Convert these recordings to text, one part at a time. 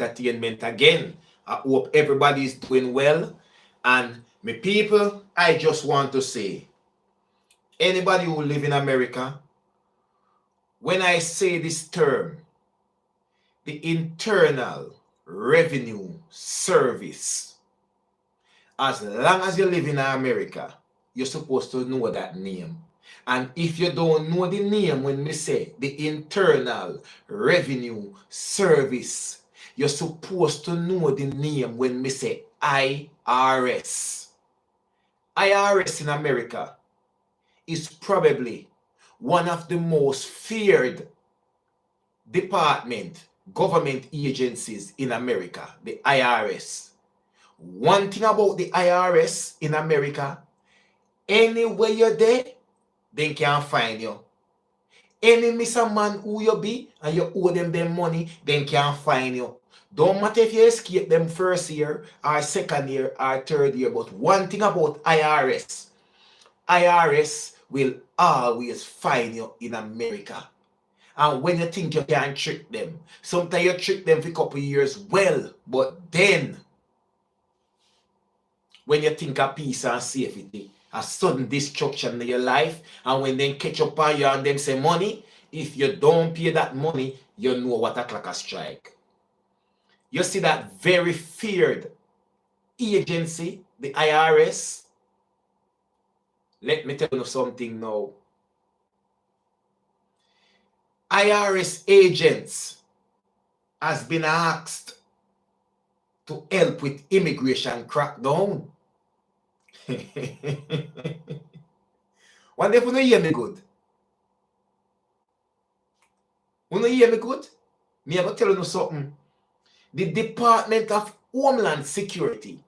entertainment again. I hope everybody is doing well. And my people, I just want to say, anybody who live in America, when I say this term, the Internal Revenue Service, as long as you live in America, you're supposed to know that name. And if you don't know the name when we say the Internal Revenue Service, you're supposed to know the name when we say I.R.S. I.R.S. in America is probably one of the most feared government agencies in America, the I.R.S. One thing about the I.R.S. in America, anywhere you're there, they can't find you. Any Mr. Man who you be and you owe them money, they can't find you. Don't matter if you escape them first year or second year or third year, but one thing about I.R.S. I.R.S. will always find you in America. And when you think you can trick them, sometimes you trick them for a couple of years well, but then when you think of peace and safety, a sudden destruction in your life, and when they catch up on you and them say money, if you don't pay that money, you know what a clock a strike. You see that very feared agency, the I.R.S. Let me tell you something now. I.R.S. agents has been asked to help with immigration crackdown. One day, you hear me good. You hear me good? Me have to tell you something. The Department of Homeland Security.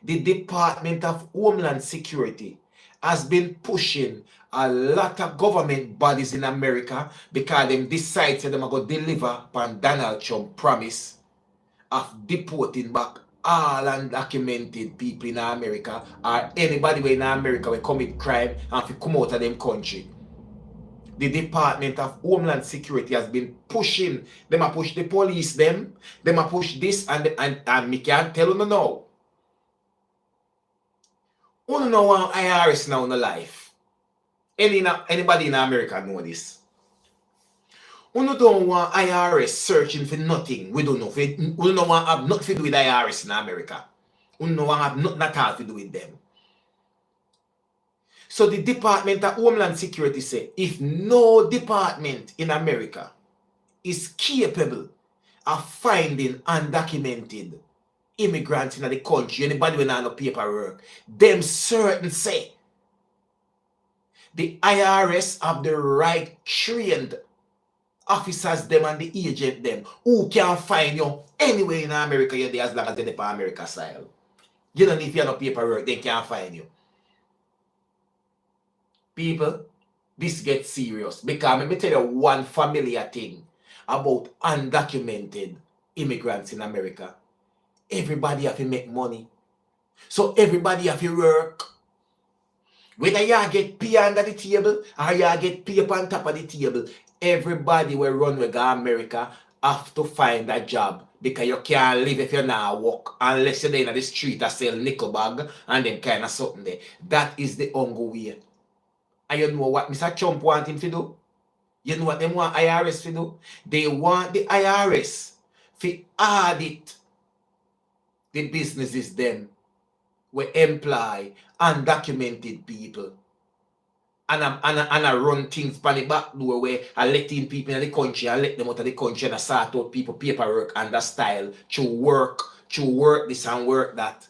The Department of Homeland Security has been pushing a lot of government bodies in America because them decide that them are going to deliver upon Donald Trump promise of deporting back all undocumented people in America or anybody in America will commit crime and if come out of them country. The Department of Homeland Security has been pushing. Them a push the police them a push this and me can't tell you now. You don't know what I.R.S. now in the life. Anybody in America know this. You don't want I.R.S. searching for nothing. We don't know. We don't want to have nothing to do with I.R.S. in America. We don't want to have nothing at all to do with them. So the Department of Homeland Security say, if no department in America is capable of finding undocumented immigrants in the country, anybody with no paperwork, them certain say the I.R.S. have the right trained officers them and the agent them who can find you anywhere in America you're there as long as they're for America style. You don't need if you have no paperwork, they can't find you. People, this gets serious because let me tell you one familiar thing about undocumented immigrants in America. Everybody have to make money. So everybody have to work. Whether you get pay under the table or you get pay up on top of the table, everybody will run with America have to find a job because you can't live if you're not work unless you're in the street and sell nickel bag and them kind of something there. That is the only way. And you know what Mr. Trump want him to do? You know what they want I.R.S. to do? They want the I.R.S. to audit the businesses them will employ undocumented people. And I run things by the back door where I let in people in the country and let them out of the country and I sort out people paperwork and the style to work this and work that.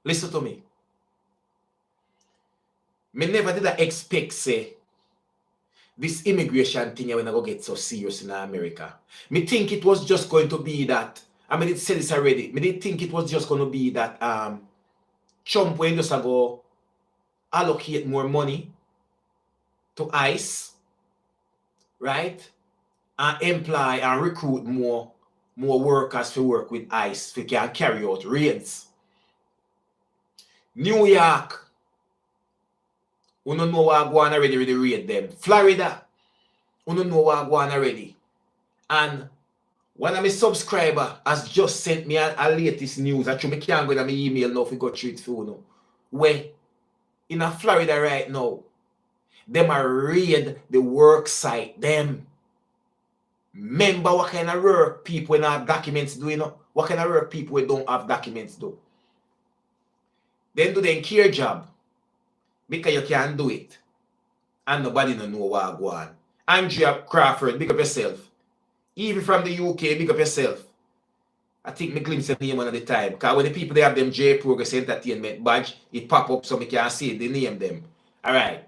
Listen to me. Me never did I expect say this immigration thing when I go get so serious in America. Me think it was just going to be that. I mean, it said this already. Me didn't think it was just going to be that Trump will just go allocate more money to ICE, right? And employ and recruit more workers to work with ICE to can carry out raids. New York, we don't know what going already with the raid them. Florida, we don't know what going already. And one of my subscriber has just sent me a latest news. Actually, I can't go to my email now if we go through it through now. Where in Florida right now, them are raid the work site. Them. Remember what kind of work people when have documents do, you know? What kind of work people when don't have documents do? Then do the care job. Because you can't do it. And nobody don't know what go on. Andrea Crawford, big up yourself. Even from the UK, big up yourself. I think me glimpse the name one at the time. Because when the people they have them J Progress Entertainment badge, it pop up so me can see the name them. Alright.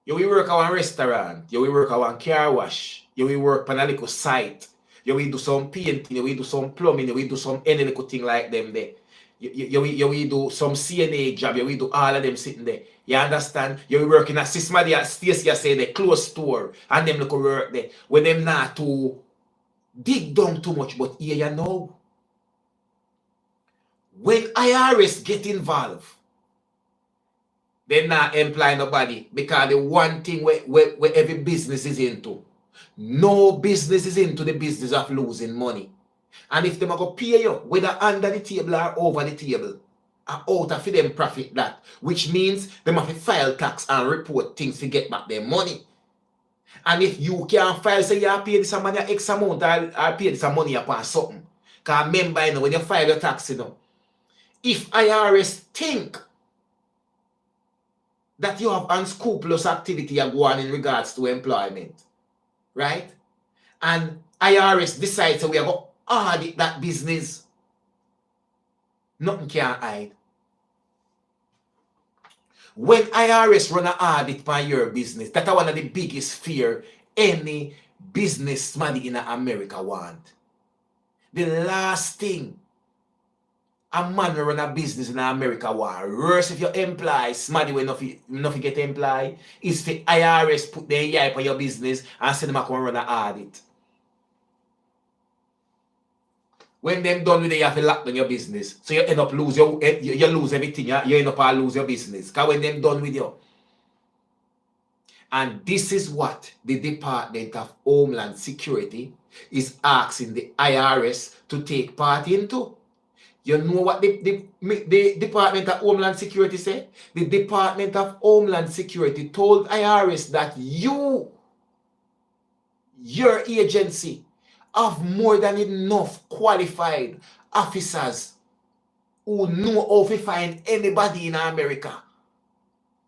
You will work at a restaurant, you will work at a car wash, you will work on a little site, you will do some painting, you will do some plumbing, you will do some any little thing like them there. You will do some CNA job, you will do all of them sitting there. You understand? You will work in a systematic Stacy say the close store and them look work there. When them not to dig down too much, but here you know. When I.R.S get involved, they not employ nobody because the one thing where every business is into. No business is into the business of losing money. And if they are going to pay you, whether under the table or over the table, are out of them profit that. Which means they must file tax and report things to get back their money. And if you can't file, say you pay this money X amount, I'll pay this money upon something. Because remember, you know, when you file your tax, you know, if I.R.S think that you have unscrupulous activity go on in regards to employment, right? And I.R.S decides we are going to audit that business. Nothing can hide. When I.R.S run an audit on your business, that's one of the biggest fear any businessman in America want. The last thing a man run a business in America want, worse if you employ somebody when nothing get employed, is the I.R.S put their eye on your business and send them come run an audit. When them done with it, you have to lock down your business. So you end up lose you lose everything. You end up lose your business. Because when them done with you. And this is what the Department of Homeland Security is asking the I.R.S to take part into. You know what the Department of Homeland Security said? The Department of Homeland Security told I.R.S that your agency have more than enough qualified officers who know how to find anybody in America.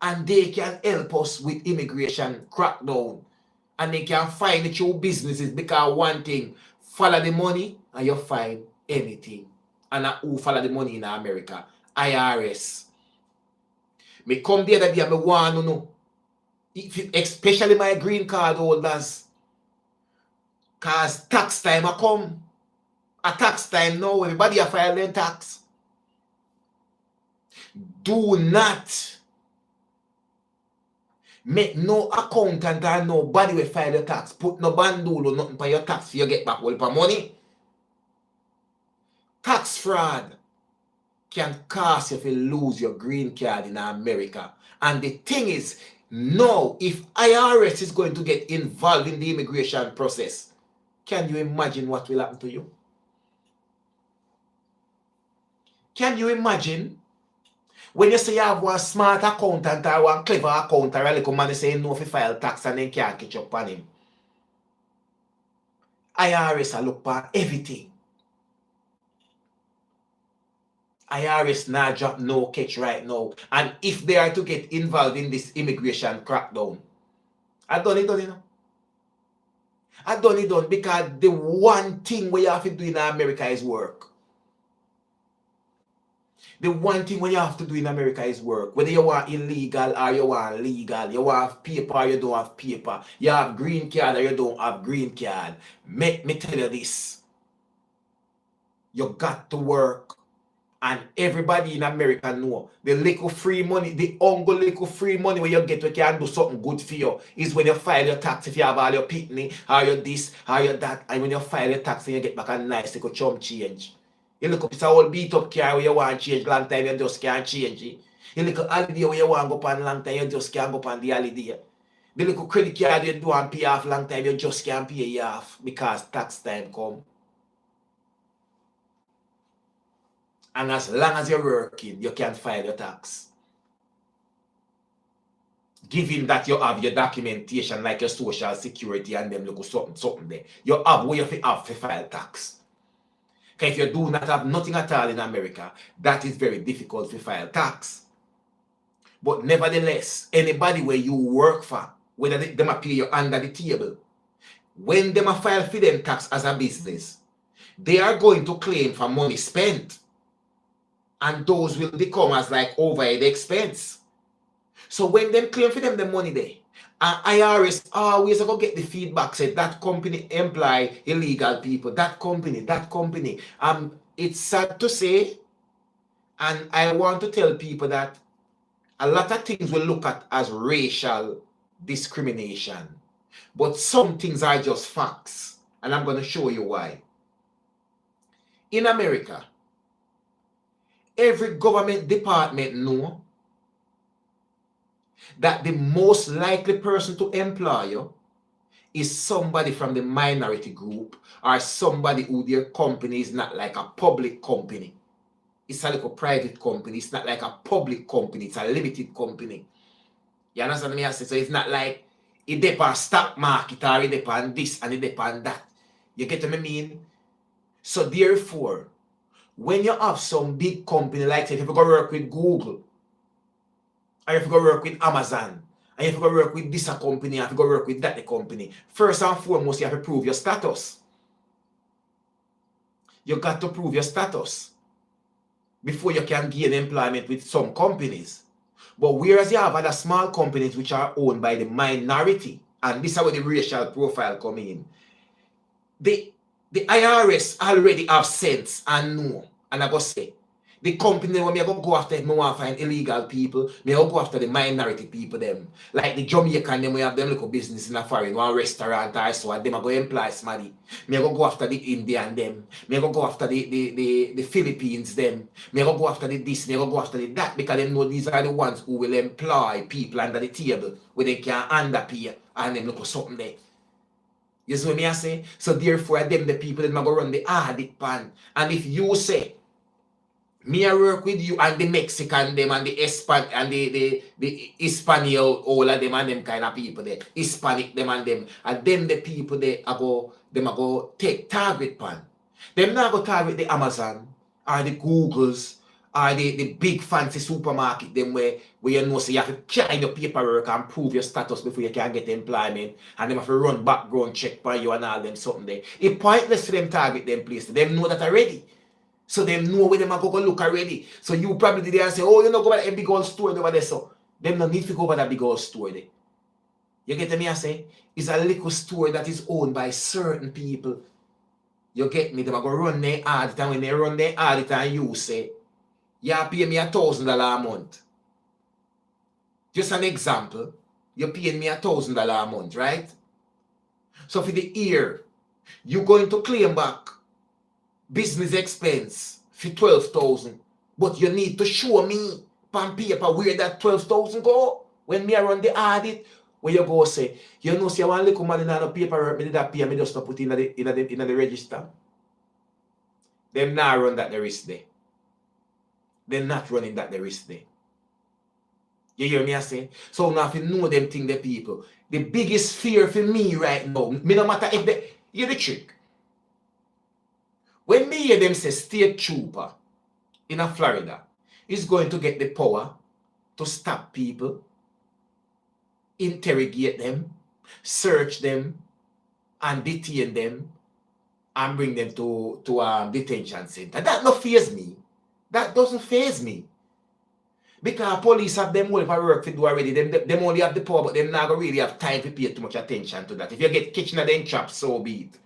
And they can help us with immigration crackdown. And they can find the true businesses because one thing, follow the money and you find anything. And who follow the money in America? I.R.S. Me come the other day, I want to know, especially my green card holders, because tax time I come. A tax time now, everybody are filing tax. Do not make no accountant or nobody will file your tax. Put no bandul or nothing for your tax. You get back all for money. Tax fraud can cause you to lose your green card in America. And the thing is, no, if I.R.S is going to get involved in the immigration process, can you imagine what will happen to you? Can you imagine when you say you have one smart accountant or one clever accountant or a little man say no if file tax and then can't catch up on him? I.R.S will look for everything. I.R.S not drop no catch right now. And if they are to get involved in this immigration crackdown, I done it, you know. I done it because the one thing we have to do in America is work. The one thing you have to do in America is work. Whether you want illegal or you want legal, you have paper or you don't have paper, you have green card or you don't have green card. Make me tell you this. You got to work. And everybody in America know the little free money, the only little free money when you get to can do something good for you is when you file your tax. If you have all your pitney, or your this, or your that, and when you file your tax and you get back a nice little chump change. You look up, it's a whole beat up car where you want to change, long time you just can't change it. You look at holiday where you want to go on long time, you just can't go on the holiday. The little credit card you do and pay off long time, you just can't pay it off because tax time come. And as long as you're working, you can file your tax. Given that you have your documentation like your social security and them look something there. You have where you have to file tax. Because if you do not have nothing at all in America, that is very difficult to file tax. But nevertheless, anybody where you work for, whether them appear you under the table, when them file for them tax as a business, they are going to claim for money spent. And those will become as like overhead expense. So when them claim for them the money there, I.R.S. always go get the feedback, said that company employ illegal people, that company. It's sad to say, and I want to tell people that a lot of things we look at as racial discrimination, but some things are just facts, and I'm going to show you why. In America, every government department knows that the most likely person to employ you is somebody from the minority group or somebody who their company is not like a public company. It's a little private company. It's not like a public company. It's a limited company. You understand me? I say? So it's not like it depends on stock market or it depends on this and it depends on that. You get what I mean? So therefore, when you have some big company like say, if you go work with Google, or if you go work with Amazon, and if you go work with this company, and if you go work with that company, first and foremost, you have to prove your status. You got to prove your status before you can gain employment with some companies. But whereas you have other small companies which are owned by the minority, and this is where the racial profile come in, the I.R.S. already have sense and know, and I go say, the company when me go after, me want to find illegal people, me go after the minority people them. Like the Jamaican them, we have them little business in a foreign, one restaurant or so, and them go employ somebody. Me go after the Indian them, me go after the Philippines them, me go after the this, me go after the that, because they know these are the ones who will employ people under the table where they can underpay and them look something there. You see what me I say? So therefore them the people that go run the audit pan. And if you say me I work with you and the Mexican them and the Hispanic all of them and them kind of people there. Hispanic them and them the people they go take target pan. Them not go target the Amazon or the Googles or the big fancy supermarket them where you know so you have to carry your paperwork and prove your status before you can get employment, and them have to run background check by you and all them something there. It's pointless for them target them place. Them know that already. So them know where them are going to look already. So you probably there and say, oh, you know, go over that big old store over there. So them no need to go over that big old store there. You get me I say? It's a little store that is owned by certain people. You get me? Them are going to run their audit, and when they run their audit and you say, you pay me $1,000 a month. Just an example. You're paying me $1,000 a month, right? So for the year, you're going to claim back business expense for $12,000, but you need to show me on paper where that $12,000 go. When me run the audit, where you go say, you know, see one little money in the paper, me did that pay, me just not put in the register. Them not run that the risk there. They're not running that the risk there. You hear me I say? So now if you know them thing the people, the biggest fear for me right now, me no matter if they, hear the trick. When me hear them say state trooper in a Florida is going to get the power to stop people, interrogate them, search them, and detain them, and bring them to detention center. That not faze me. That doesn't faze me. Because police have them all work to do already. Them only have the power, but them not really have time to pay too much attention to that. If you get kitchen of them traps, so be it.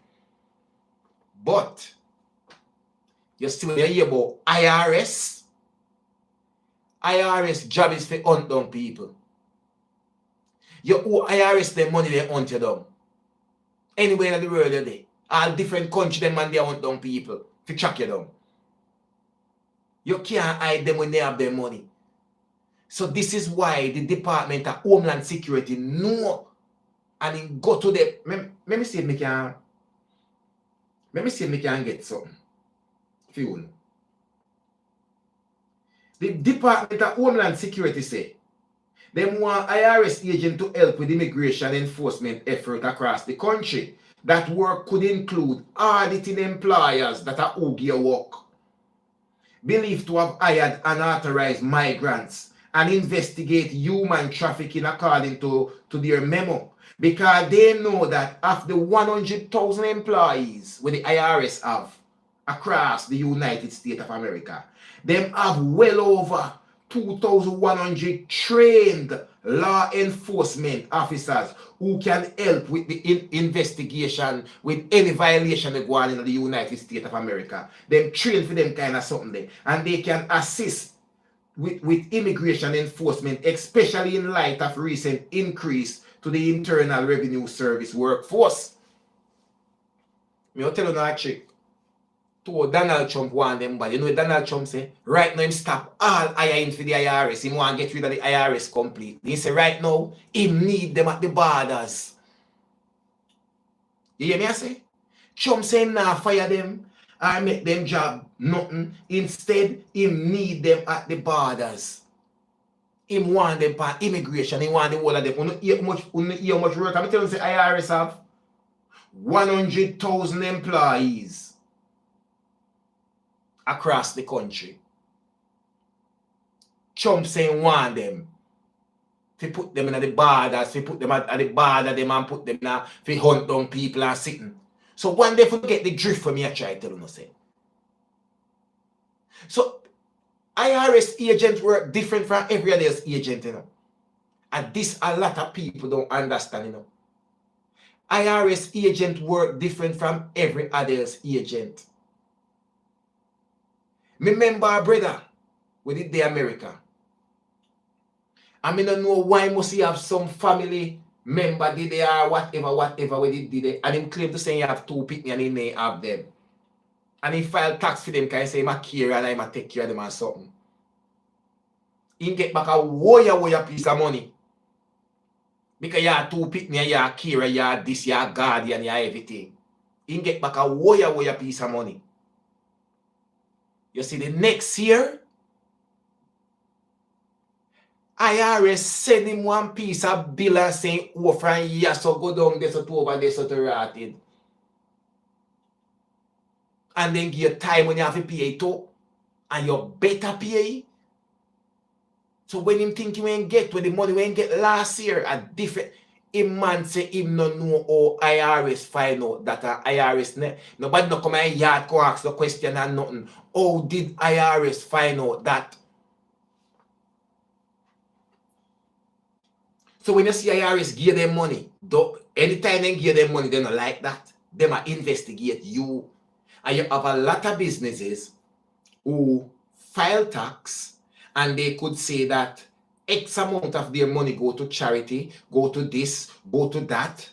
But you still hear about I.R.S. I.R.S. job is for hunt down people. You owe I.R.S. them money they hunt you down. Anywhere in the world you're there. All different countries them and they hunt down people to track you down. You can't hide them when they have their money. So this is why the Department of Homeland Security know and then go to the, let me see if me can get something. Fuel. The Department of Homeland Security say them want I.R.S. agent to help with immigration enforcement effort across the country. That work could include auditing employers that are Ugia work, believed to have hired unauthorized migrants, and investigate human trafficking according to their memo. Because they know that of the 100,000 employees with the I.R.S. have across the United States of America, them have well over 2,100 trained law enforcement officers who can help with the investigation with any violation they go on in the United States of America. Them trained for them kind of something there. And they can assist with immigration enforcement, especially in light of recent increase to the Internal Revenue Service workforce. I'll tell you now a trick. To Donald Trump want them, but you know what Donald Trump say? Right now him stop all hiring for the I.R.S. He want to get rid of the I.R.S. completely. He say right now, he need them at the borders. You hear me I say? Trump say him not fire them or make them job nothing. Instead, him need them at the borders. Him want them for immigration. He want the whole of them. You know how much work? I'm telling you, say I.R.S. have 100,000 employees across the country. Trump saying want them. If put them in the borders, if put them at the border, them and put them now, if hunt down people and sitting. So one day forget the drift for me, I try to tell you say. So I.R.S. agents work different from every other agent, you know. And this a lot of people don't understand, you know. I.R.S. agent work different from every other agent. Me remember brother, we did the America. I mean, don't know why must he have some family member did they or whatever we did it. And him claim to say you have two people and he may have them. And he file tax for them, can I say I'm a care and I'm a take care of them or something. He get back a wire piece of money. Because you have two people, you have care, you have this, you have guardian, you have everything. He get back a wire piece of money. You see, the next year, I.R.S. send him one piece of bill and saying, oh, from here, so go down there, so to over there, so to rotted. And then give you time when you have to pay too, and you better pay. So when him think you ain't get, when the money when get last year, a different, him man say him no know how I.R.S. find out that I.R.S. Nobody no come in yard go ask the question and nothing. How did I.R.S. find out that? So when you see I.R.S. give them money, anytime they give them money, they don't like that. They might investigate you. And you have a lot of businesses who file tax and they could say that X amount of their money go to charity, go to this, go to that.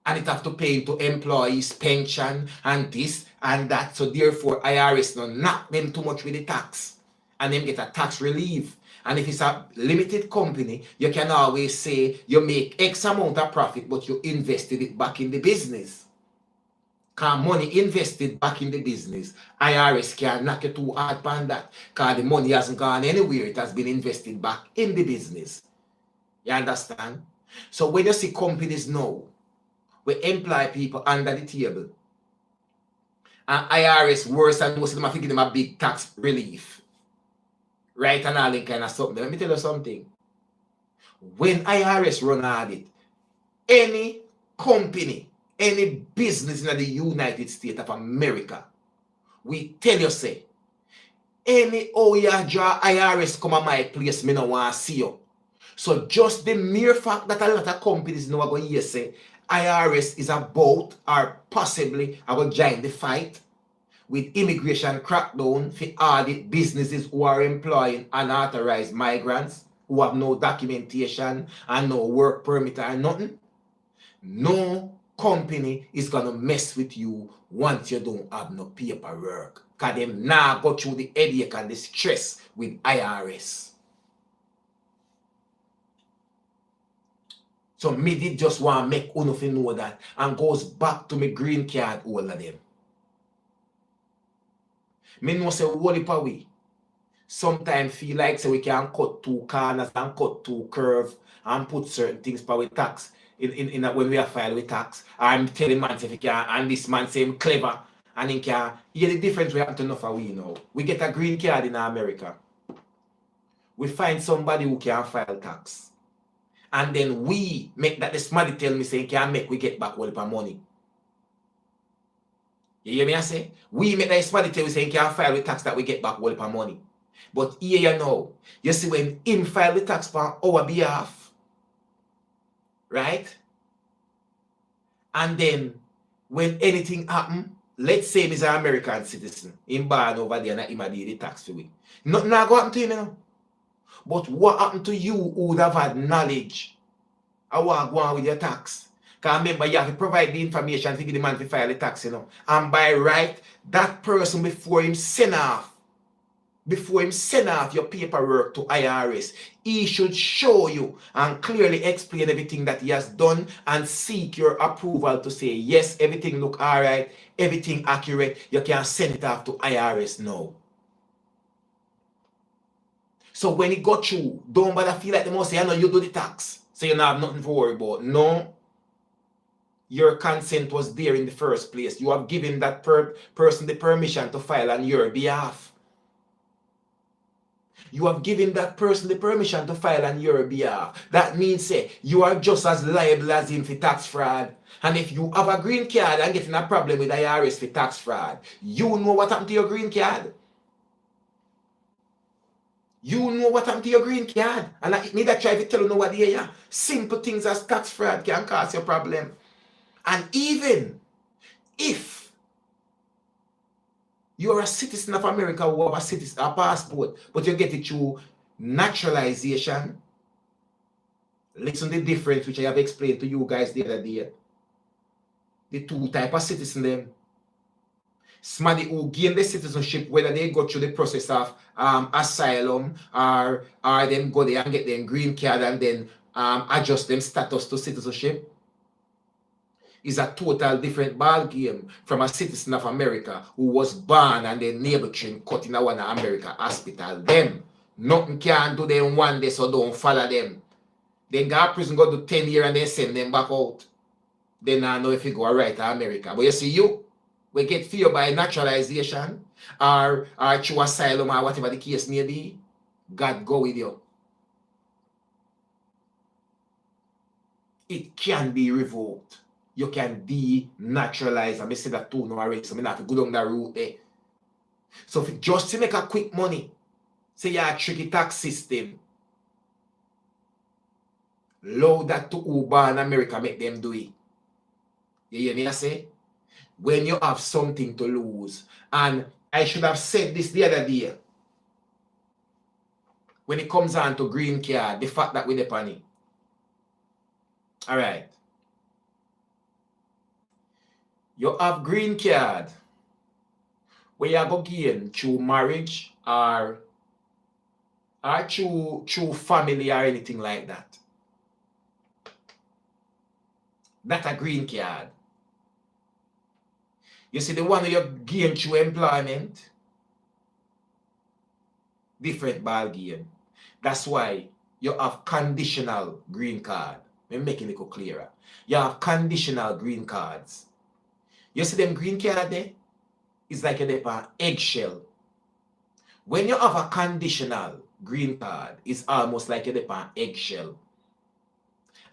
And it have to pay into employees' pension and this and that. So therefore, I.R.S. don't knock them too much with the tax. And then get a tax relief. And if it's a limited company, you can always say you make X amount of profit, but you invested it back in the business. Because money invested back in the business, I.R.S. can't knock you too hard on that. Because the money hasn't gone anywhere. It has been invested back in the business. You understand? So when you see companies now, we employ people under the table, and I.R.S. worse than most of them have to give them a big tax relief. Right and all that kind of something. Let me tell you something. When I.R.S. run audit, any company, any business in the United States of America, we tell you say, any you draw I.R.S. come at my place, me no want to see you. So just the mere fact that a lot of companies know about you say I.R.S. is about or possibly about join the fight with immigration crackdown for audit businesses who are employing unauthorized migrants who have no documentation and no work permit or nothing. No company is going to mess with you once you don't have no paperwork. Because them now go through the headache and the stress with I.R.S. So me did just want to make uno know that and goes back to me green card all of them. Me know say whole heap of we sometimes feel like say we can cut two corners and cut two curves and put certain things for we tax in when we are file with tax. I'm telling man say if he can, and this man say him clever and he can. Hear the difference we have to know for we know. We get a green card in America. We find somebody who can file tax. And then we make that the somebody tell me say can make we get back all the money. You hear me I say? We make that somebody tell me say can file with tax that we get back all the money. But here you know, you see when him file the tax on our behalf, right? And then when anything happen, let's say he's an American citizen, him born over there and him a do the tax for we. Nothing not go happen to him, you know. But what happened to you who would have had knowledge of what go on with your tax? Because remember, you have to provide the information to give the man to file the tax, you know. And by right, that person before him send off your paperwork to I.R.S, he should show you and clearly explain everything that he has done and seek your approval to say, yes, everything look all right, everything accurate, you can send it off to I.R.S now. So when it got you, don't bother feel like the most say, I know you do the tax, so you don't have nothing to worry about. No. Your consent was there in the first place. You have given that person the permission to file on your behalf. You have given that person the permission to file on your behalf. That means say you are just as liable as him for tax fraud. And if you have a green card and getting a problem with I.R.S for tax fraud, you know what happened to your green card. You know what happened to your green card. And I need to try to tell you what they are. Simple things as tax fraud can cause you a problem. And even if you are a citizen of America who have a passport, but you get it through naturalization, listen to the difference which I have explained to you guys the other day. The two type of citizen them. Somebody who gain the citizenship, whether they go through the process of asylum or them go there and get them green card and then adjust them status to citizenship, is a total different ball game from a citizen of America who was born and then neighbor train cut in one America hospital. Them, nothing can do them one day, so don't follow them. Then go to prison, go do 10 years and then send them back out. Then I know if you go right to America. But you see you, we get fear by naturalization or through asylum or whatever the case may be, God go with you. It can be revoked. You can denaturalize. I say that too, no already. So I have to go down that route there. So if just to make a quick money, say you have a tricky tax system, allow that to Uber in America, make them do it. You hear me I say? When you have something to lose, and I should have said this the other day, when it comes on to green card, the fact that we're upon it. All right. You have green card where you go gain through marriage or through family or anything like that. That's a green card. You see the one that you gain through employment, different ball game. That's why you have conditional green card. I'm making it go clearer. You have conditional green cards. You see them green card there? It's like a eggshell. When you have a conditional green card, it's almost like a eggshell.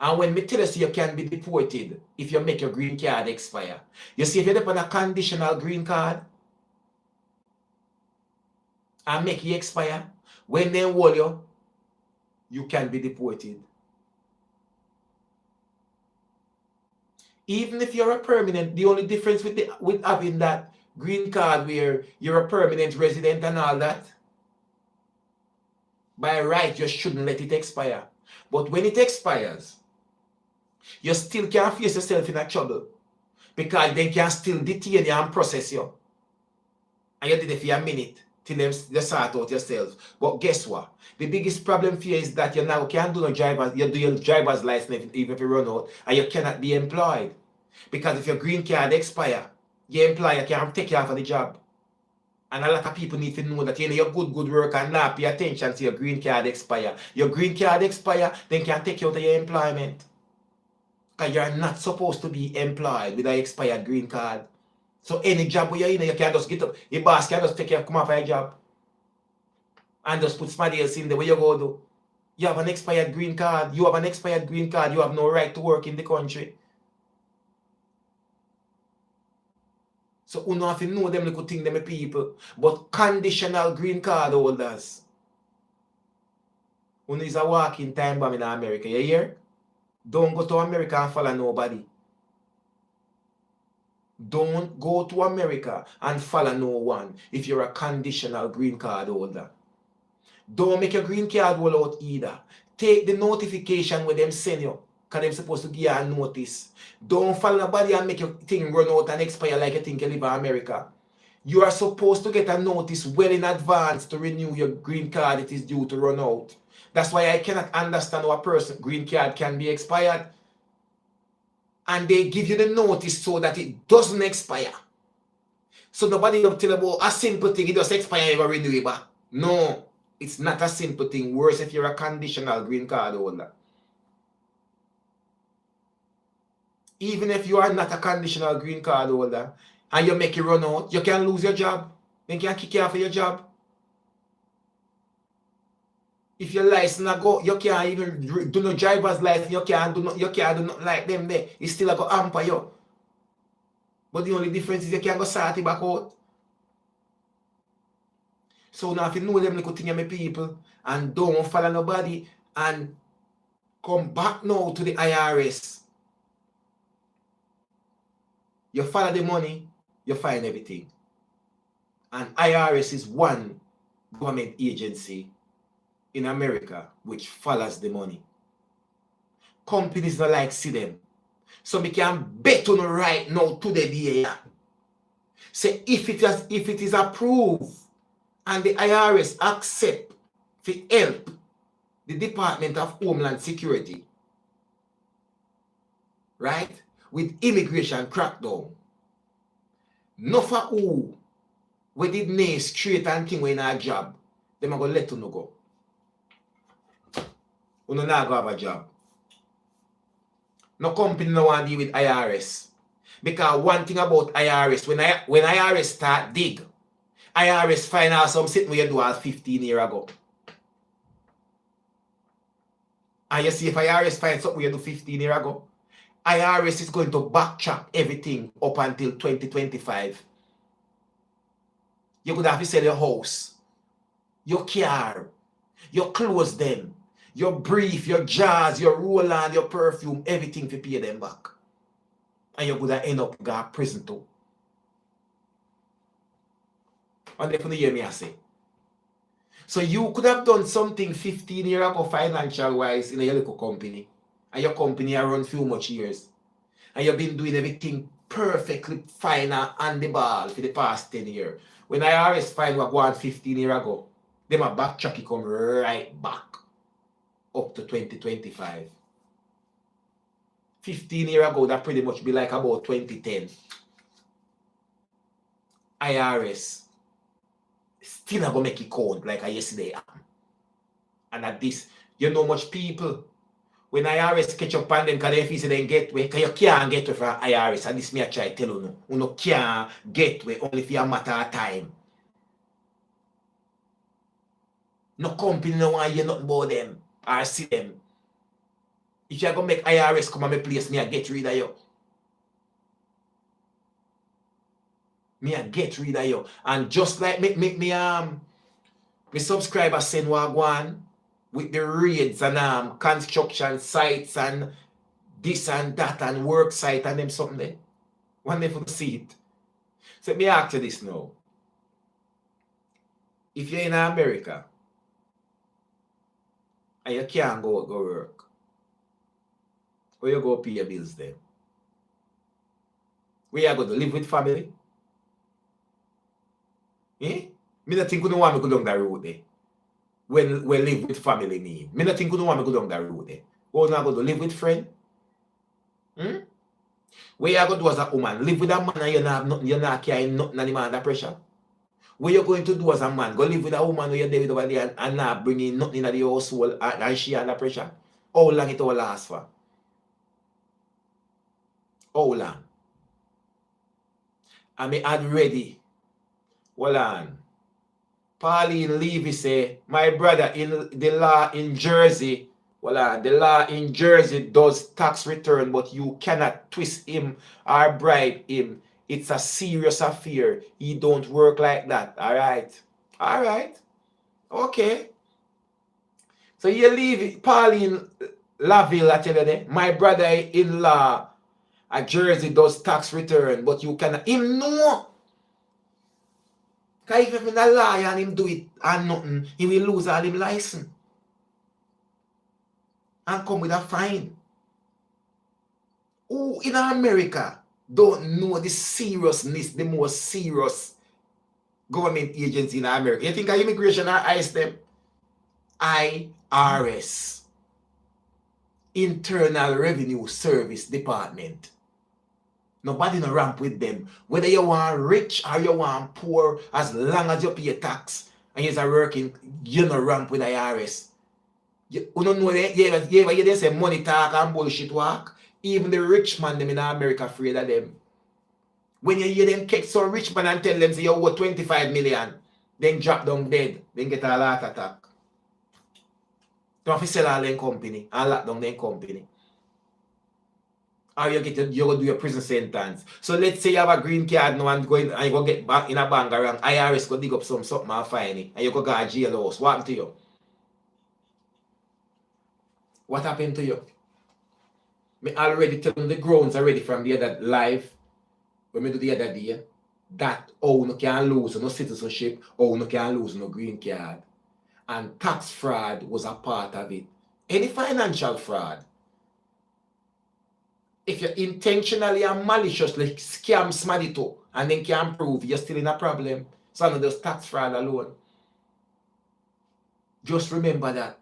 And when me tell you can be deported if you make your green card expire. You see, if you're on a conditional green card and make it expire, when they hold you can be deported. Even if you're a permanent, the only difference with having that green card where you're a permanent resident and all that, by right, you shouldn't let it expire. But when it expires, you still can face yourself in a trouble because they can still detain you and process you. And you did it for a minute. till them just sort out yourself. But guess what? The biggest problem for you is that you now can't do no driver's, you do your driver's license even if you run out, and you cannot be employed. Because if your green card expire, your employer can't take you off of the job. And a lot of people need to know that you know you're good work and not pay attention to your green card expire. Your green card expire, then can take you out of your employment. Because you're not supposed to be employed with an expired green card. So any job where you're in, you can just get up. Your boss can just take you, come off your job. And just put somebody else in there. Where you go do? You have an expired green card. You have an expired green card. You have no right to work in the country. So you don't have to know them little thing, them people. But conditional green card holders. Who is a walking time bomb in America. You hear? Don't go to America and follow nobody. Don't go to America and follow no one if you're a conditional green card holder. Don't make your green card roll out either. Take the notification when them send you, because they're supposed to give you a notice. Don't follow nobody and make your thing run out and expire like you think you live in America. You are supposed to get a notice well in advance to renew your green card. It is due to run out. That's why I cannot understand how a person green card can be expired. And they give you the notice so that it doesn't expire. So nobody will tell about a simple thing, it does expire, you will renew it back. No, it's not a simple thing. Worse if you're a conditional green card holder. Even if you are not a conditional green card holder and you make it run out, you can lose your job. They can kick you off of your job. If your license go, you can't even do no driver's license, you can't do not like them there. It's still a go hamper you. But the only difference is you can't go sort it back out. So now if you know them little thing, my people, and don't follow nobody, and come back now to the I.R.S. You follow the money, you find everything. And I.R.S. is one government agency in America which follows the money. Companies don't like see them. So we can bet on right now to the day. Say if it is approved and the I.R.S. accept to help the Department of Homeland Security, right, with immigration crackdown, no for who we did nay straight and thing in our job, them are going to let you go. You don't have a job. No company no want to deal with I.R.S. Because one thing about I.R.S, when I.R.S start dig, I.R.S find out some sitting where you do 15 years ago. And you see if I.R.S find something where you do 15 years ago, I.R.S is going to backtrack everything up until 2025. You could have to sell your house, your car, your clothes them, your brief, your jars, your Roland, your perfume, everything to pay them back. And you're going to end up going to prison too. And if you hear me I say. So you could have done something 15 years ago financial wise in a little company. And your company has run few much years. And you've been doing everything perfectly fine on the ball for the past 10 years. When I.R.S find what going 15 years ago, them a backtrack come right back up to 2025. 15 years ago, that pretty much be like about 2010. I.R.S still not gonna make it count like yesterday happened. And at this, you know much people, when I.R.S catch up on them, because they feel they get way, because you can't get way from I.R.S, and this me I try to tell you, you can't get way only for a matter of time. No company no want hear nothing about them or see them. If you're gonna make I.R.S come and my place, me I get rid of you. Me I get rid of you. And just like me subscriber send wagwan with the raids and construction sites and this and that and work site and them something there. One day for to see it. So me ask you this now. If you're in America and you can't go work, where you go pay your bills then? Where you going to live with family? Eh? Me not think you don't want me go down that road there. When we live with family me. Me not think you don't want me go down that road there. What not going to live with friend? Hmm? What you going to do as a woman? Live with a man and you're not carrying nothing and him under pressure. What you going to do as a man? Go live with a woman who you're there with over there and not bringing nothing into the household and she under pressure. How long it will last for? How long? I mean, I'm ready. Hold on. Pauline Levy say, my brother, in the law in Jersey, well, the law in Jersey does tax return, but you cannot twist him or bribe him. It's a serious affair. He don't work like that. All right. All right. Okay. So you leave it. Pauline Laville, I tell you that. My brother-in-law at Jersey does tax return, but you cannot. Him no. Because if him a liar and him do it and nothing, he will lose all him license. And come with a fine. Who in America don't know the seriousness, the most serious government agency in America? You think immigration or ICE them? I.R.S. Internal Revenue Service Department. Nobody no ramp with them. Whether you want rich or you want poor, as long as you pay tax and you're working, you no ramp with IRS. You don't know that you say money talk and bullshit work. Even the rich man them in America afraid of them. When you hear them catch some rich man and tell them say you owe 25 million, then drop down dead, then get a heart attack. You have to sell all them company and lock down them company. Or you go do your prison sentence. So let's say you have a green card now and you go get back in a bank around I.R.S. go dig up something and find it and you go to a jailhouse. What happened to you? What happened to you? Me already tell them the grounds already from the other live when we do the other day that you can lose no citizenship or you can lose no green card. And tax fraud was a part of it. Any financial fraud. If you intentionally and maliciously scam somebody too, and then can't prove you're still in a problem. So not just tax fraud alone. Just remember that.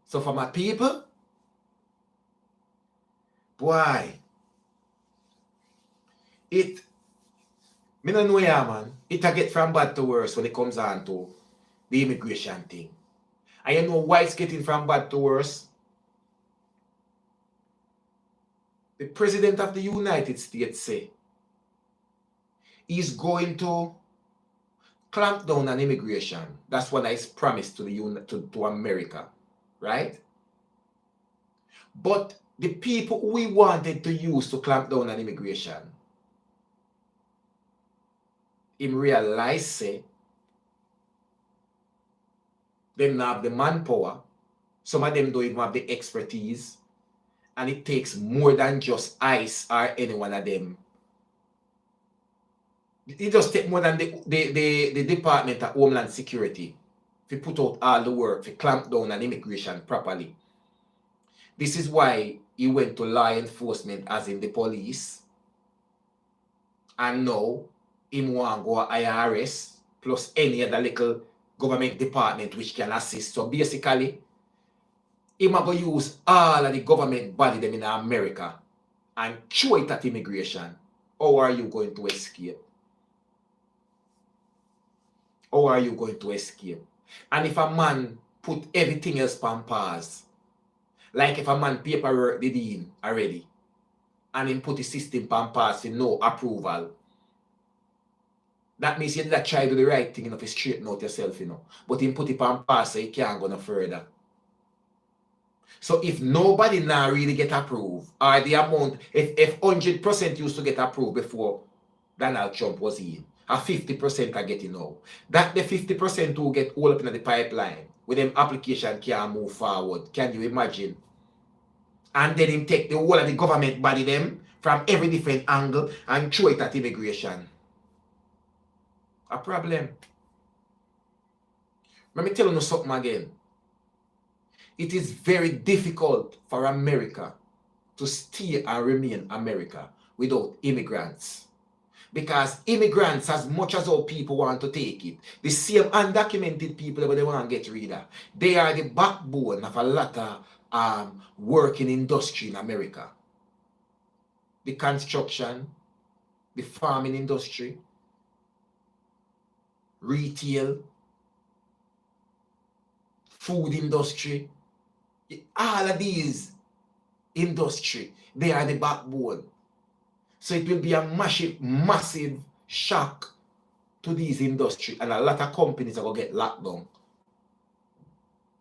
So for my people, boy, me don't know ya man. It a get from bad to worse when it comes on to the immigration thing. And you know why it's getting from bad to worse? The President of the United States say he's going to clamp down on immigration. That's what I promised to America, right? But the people we wanted to use to clamp down on immigration, him realize say they don't have the manpower. Some of them don't even have the expertise. And it takes more than just ICE or any one of them. It just takes more than the Department of Homeland Security to put out all the work to clamp down on immigration properly. This is why he went to law enforcement as in the police. And now he want to go to I.R.S. plus any other little government department which can assist. So basically, he might go use all of the government body them in America and throw it at immigration. How are you going to escape? How are you going to escape? And if a man put everything else on pause, like if a man paperwork the dean already, and him put the system on pause for no approval, that means you did try to do the right thing, to straighten out yourself, But him put it on pause so he can't go no further. So if nobody now really get approved, or the amount, if 100% used to get approved before Donald Trump was in, a 50% are getting now. That the 50% will get all up in the pipeline, with them application can't move forward. Can you imagine? And then him take the whole of the government body them from every different angle and throw it at immigration. A problem. Let me tell you something again. It is very difficult for America to stay and remain America without immigrants. Because immigrants, as much as all people want to take it, the same undocumented people that they want to get rid of, they are the backbone of a lot of working industry in America. The construction, the farming industry, retail, food industry, all of these industry, they are the backbone. So it will be a massive shock to these industry, and a lot of companies are going to get locked down.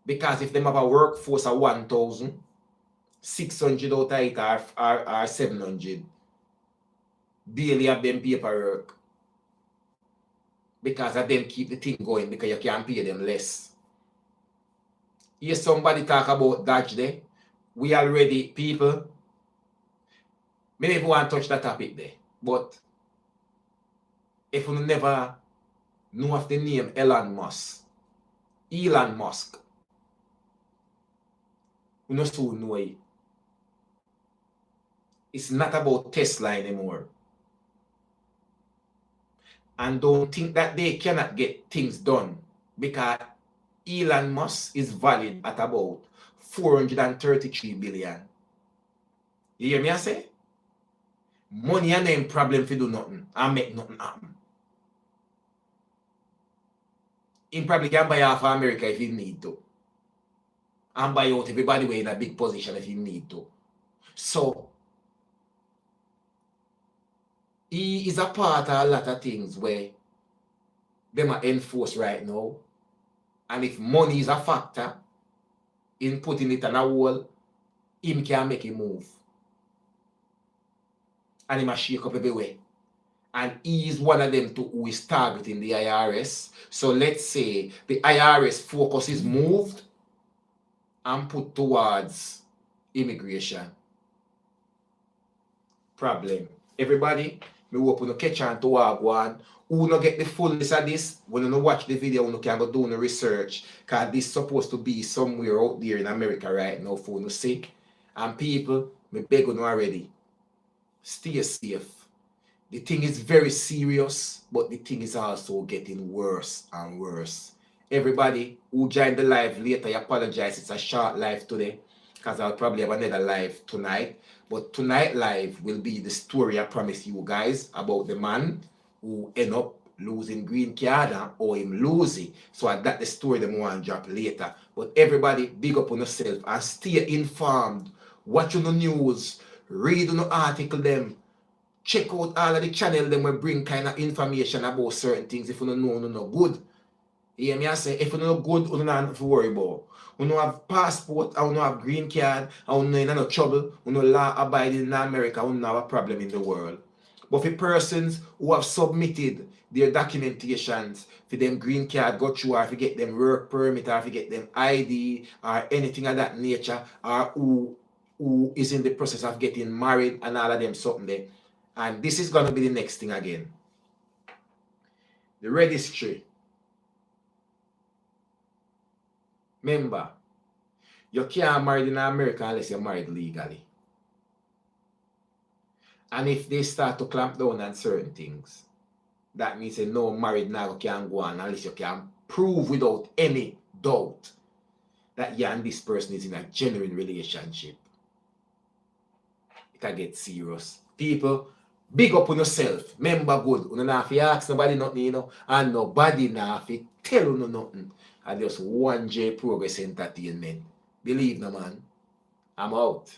Because if they have a workforce of 1,000, 600 out of it are 700. Daily have them paperwork. Because of them keep the thing going, because you can't pay them less. Hear somebody talk about Dodge there. We already, people, maybe if you want to touch that topic there, but if you never know of the name Elon Musk, you know so know it. It's not about Tesla anymore. And don't think that they cannot get things done, because Elon Musk is valued at about 433 billion. You hear me I say? Money and them problem for do nothing and make nothing happen. He probably can buy half of America if he need to. And buy out everybody way in a big position if he need to. So he is a part of a lot of things where them are enforced right now. And if money is a factor in putting it on a wall, him can make a move. And he must shake up everywhere. And he is one of them who is targeting the I.R.S. So let's say the I.R.S. focus is moved and put towards immigration. Problem. Everybody, me hope you catch on to one. Who no get the fullness of this, when you watch the video, you can go do the research. Because this is supposed to be somewhere out there in America right now for you sick. And people, me beg you already. Stay safe. The thing is very serious, but the thing is also getting worse and worse. Everybody who joined the live later, I apologize. It's a short live today, because I'll probably have another live tonight. But tonight live will be the story I promised you guys about the man who end up losing green card or him losing. So I got the story them want to drop later. But everybody, big up on yourself and stay informed. Watch on the news, read on the article them. Check out all of the channel them will bring kind of information about certain things if you don't know no good. You hear me I say, if you don't know good, you don't have to worry about. You don't have passport, and you don't have green card, and you don't have no trouble, you don't law abiding in America, you don't have a problem in the world. But for persons who have submitted their documentations for them green card go through, or if you get them work permit, or if you get them ID, or anything of that nature, or who is in the process of getting married and all of them something there. And this is going to be the next thing again. The registry. Remember, you can't marry in America unless you're married legally. And if they start to clamp down on certain things, that means that no married now can go on unless you can prove without any doubt that you and this person is in a genuine relationship. It can get serious. People, big up on yourself. Remember good. You don't have to ask nobody nothing, you know, and nobody have to tell you nothing. And just 1J Progress Entertainment. Believe no man. I'm out.